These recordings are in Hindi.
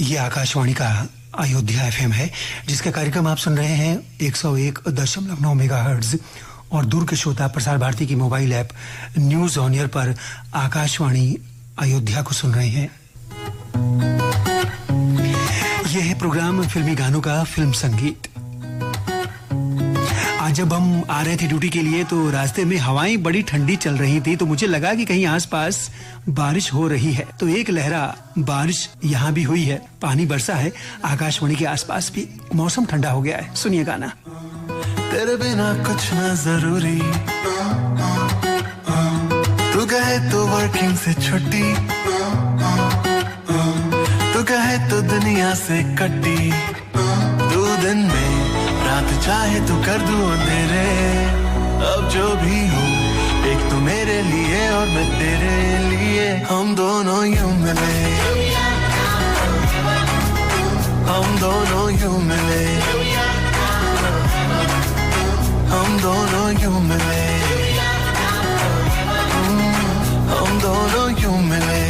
ये आकाशवाणी का अयोध्या एफएम है, जिसका कार्यक्रम आप सुन रहे हैं 101.9 मेगाहर्ट्ज और दूर के श्रोता प्रसार भारती की mobile app news on air पर आकाशवाणी अयोध्या को सुन रहे हैं। यह है प्रोग्राम फिल्मी गानों का फिल्म संगीत। आज जब हम आ रहे थे ड्यूटी के लिए तो रास्ते में हवाएं बड़ी ठंडी चल रही थी, तो मुझे लगा कि कहीं आसपास बारिश हो रही है। तो एक लहरा बारिश यहाँ भी हुई है, पानी बरसा है, आकाशवाणी के आसपास भी मौसम ठंडा हो गया है। सुनिए गाना। तेरे बिना कुछ न जरूरी, तू कहे तो वर्किंग से छुट्टी, तू कहे तो दुनिया से कट्टी, दो दिन में रात चाहे तो कर दूं अंधेरे। अब जो भी हो, एक तू मेरे लिए और मैं तेरे लिए, हम दोनों यूं मिले, हम दोनों यूं मिले, हम दोनों यूं मिले, हम दोनों यूं मिले।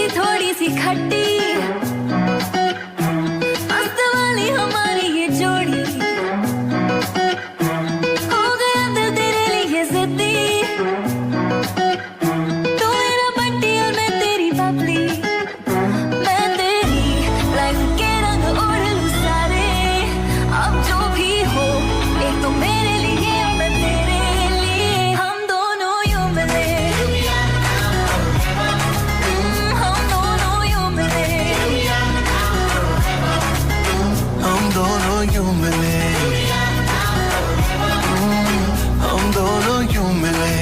थोड़ी सी खट्टी मस्त वाली हमारी ये जोड़ी, हो गया दिल तेरे लिए जिद्दी, तू मेरा बंटी और मैं तेरी बबली, मैं तेरी लाइफ के रंग ओढ़ लूं सारे। अब जो भी हो, एक तो मेरे लिए और मैं तेरे लिए, हम दोनों यूं मिले, हम दोनों यूं मिले, हम दोनों यूं मिले।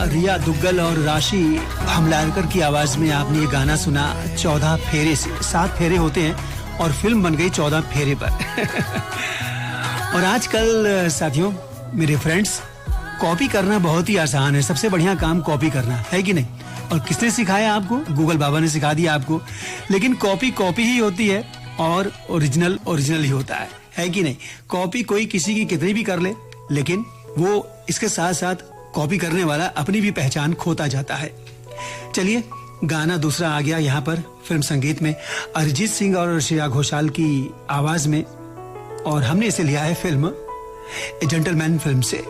रिया दुग्गल और राशि हमलारकर की आवाज में आपने ये गाना सुना 14 फेरे से। 7 फेरे होते हैं और फिल्म बन गई 14 फेरे पर। और आजकल साथियों, मेरे फ्रेंड्स, कॉपी करना बहुत ही आसान है। सबसे बढ़िया काम कॉपी करना है कि नहीं? और किसने सिखाया आपको? गूगल बाबा ने सिखा दिया आपको। लेकिन कॉपी कॉपी ही होती है और ओरिजिनल ओरिजिनल ही होता है कि नहीं? कॉपी कोई किसी की कितनी भी कर ले, लेकिन वो इसके साथ साथ कॉपी करने वाला अपनी भी पहचान खोता जाता है। चलिए, गाना दूसरा आ गया यहाँ पर फिल्म संगीत में, अरिजीत सिंह और श्रेया घोषाल की आवाज में, और हमने इसे लिया है फिल्म ए जेंटलमैन फिल्म से।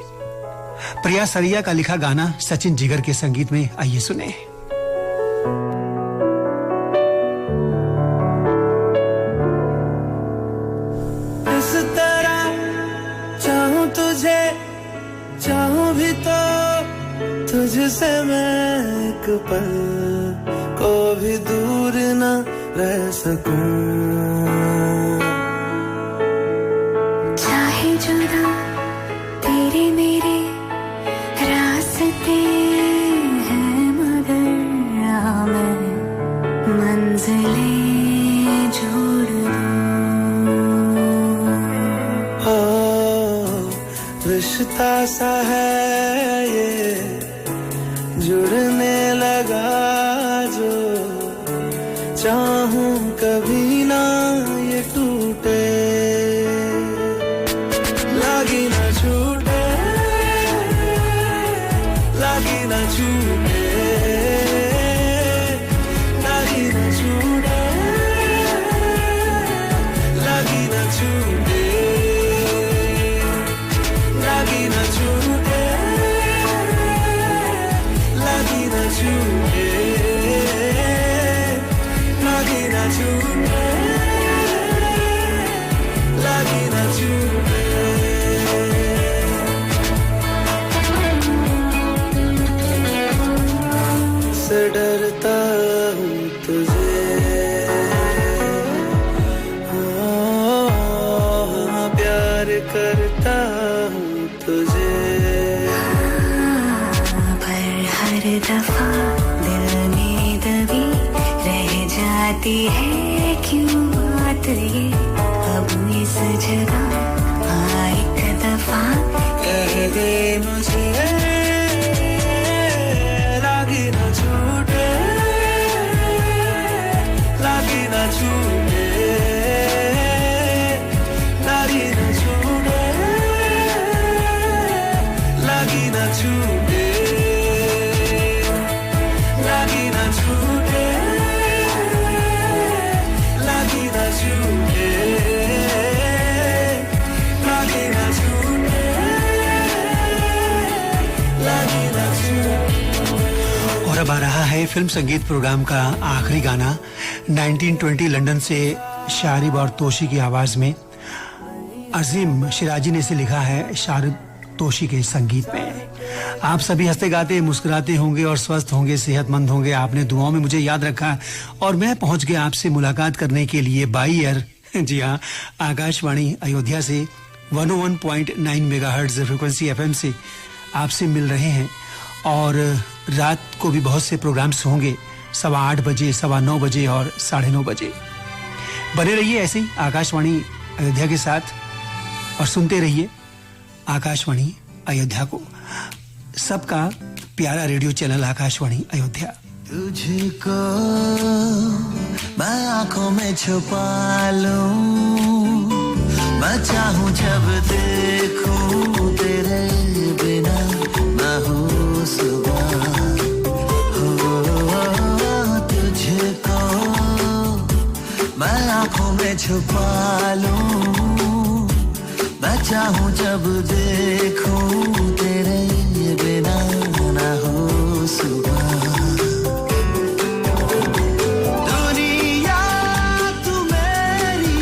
प्रिया सरिया का लिखा गाना सचिन जिगर के संगीत में, आइए सुने। इस तरह चाहूं तुझे, चाहूं भी तो तुझसे मैं एक पल को भी दूर न रह सकूं। चाहे जुदा तेरे मेरे रास्ते हैं, मगर मैं मंजिलें जोड़ दूं। रिश्ता सा है ये जुड़ने लगा, जो चाहूं कभी ना ये टूटे। लागी न छूटे, लागी न छूटे, लागी न छूटे, लागी न छूटे, लागी न छूटे, लागी न छूटे, लागी न छूटे। से डरता हूँ तुझे, प्यार करता हूँ तुझे, पर हर दफा दिल में दबी रह जाती है क्यों बात ये, अब इस जगह एक दफा कह दे मुझे, लागी न छूटे, लागी न छूटे, लागी न छूटे, लागी न छूटे, लागी न छूटे, लागी न छूटे, लागी न छूटे, लागी न छूटे। और अब आ रहा है फिल्म संगीत प्रोग्राम का आखिरी गाना 1920 लंदन से शारिब और तोशी की आवाज में। अजीम शिराजी ने इसे लिखा है शारिब तोशी के संगीत में। आप सभी हंसते गाते मुस्कुराते होंगे और स्वस्थ होंगे, सेहतमंद होंगे। आपने दुआओं में मुझे याद रखा और मैं पहुंच गया आपसे मुलाकात करने के लिए बाई एयर। जी हाँ, आकाशवाणी अयोध्या से 101.9 मेगाहर्ट्ज फ्रीक्वेंसी एफएम से आपसे मिल रहे हैं। और रात को भी बहुत से प्रोग्राम्स होंगे, 8:15 बजे, 9:15 बजे और 9:30 बजे। बने रहिए ऐसे ही आकाशवाणी अयोध्या के साथ और सुनते रहिए आकाशवाणी अयोध्या को, सबका प्यारा रेडियो चैनल आकाशवाणी अयोध्या। तुझको मैं आंखों में छुपा लूं, मैं चाहूं जब देखूं तेरे बिना ना हो सुबह, तुझको मैं आंखों में छुपा लूं, मैं चाहूं जब देखूं तेरे बिना ना हो सुबह। दुनिया तू मेरी,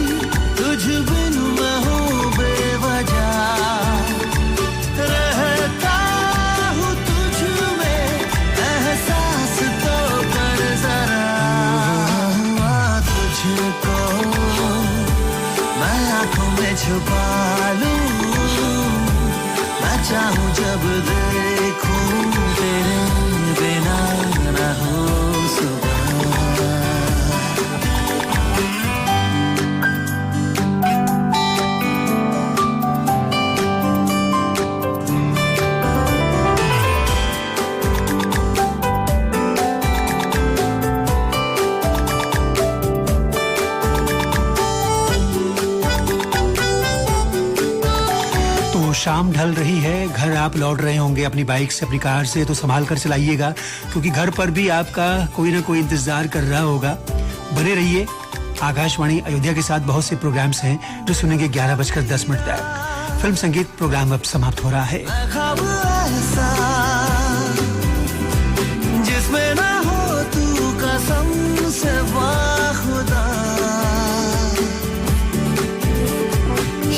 तुझ बिन मैं हूँ बेवजह, रहता हूँ तुझ में एहसास तो कर जरा, तुझको मैं आंखों में छुपा लूं, मैं चाहूं जब देखूं तेरे बिना ना हो सुबह। शाम ढल रही है, घर आप लौट रहे होंगे अपनी बाइक से, अपनी कार से, तो संभाल कर चलाइएगा क्योंकि घर पर भी आपका कोई ना कोई इंतजार कर रहा होगा। बने रहिए आकाशवाणी अयोध्या के साथ, बहुत से प्रोग्राम्स हैं जो सुनेंगे 11:10 तक। फिल्म संगीत प्रोग्राम अब समाप्त हो रहा है। जिसमें ना हो तू कसम से वाखुदा,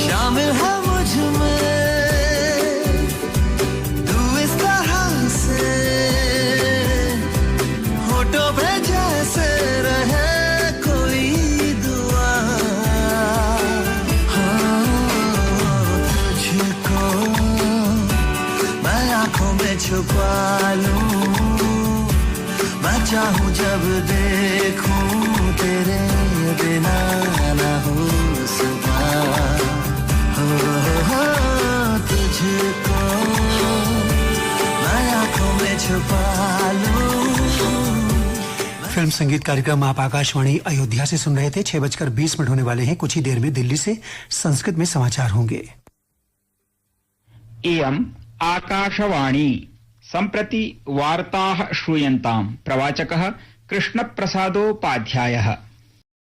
शामिल है मुझ में तू इस तरह से, होठों पे जैसे रहे कोई दुआ। हाँ, तुझको मैं आंखों में छुपा लूं, मैं चाहूं जब देखूं तेरे बिना ना हो सुबह। तुझको मैं आंखों में छुपा लूं। फिल्म संगीत कार्यक्रम आप आकाशवाणी अयोध्या से सुन रहे थे। 6:20 होने वाले हैं। कुछ ही देर में दिल्ली से संस्कृत में समाचार होंगे। इयम् आकाशवाणी सम्प्रति वार्ताः श्रूयन्ताम्। प्रवाचकः कृष्णप्रसादोपाध्यायः।